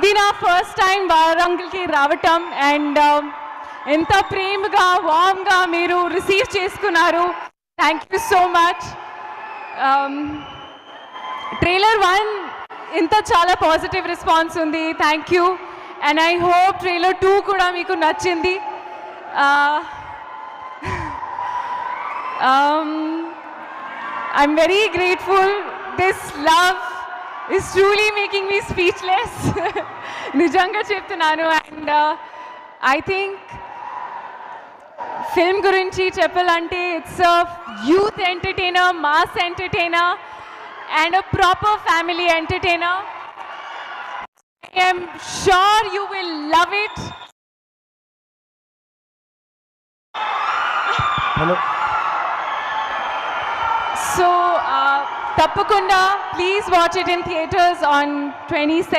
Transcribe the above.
ఇది నా first time వారంగల్కి రావటం అండ్ ఎంత ప్రేమగా వామ్గా మీరు రిసీవ్ చేసుకున్నారు. Thank you so much. Trailer 1 ఇంత చాలా పాజిటివ్ రెస్పాన్స్ ఉంది. Thank you. And I hope trailer 2 కూడా మీకు నచ్చింది. I'm very grateful. This love is truly making me speechless. Nijanga cheptunanu. And I think film gurinchi cheppalante it's a youth entertainer, mass entertainer and a proper family entertainer. I am sure you will love it. Hello. So, Tappakunda, please watch it in theaters on 22nd.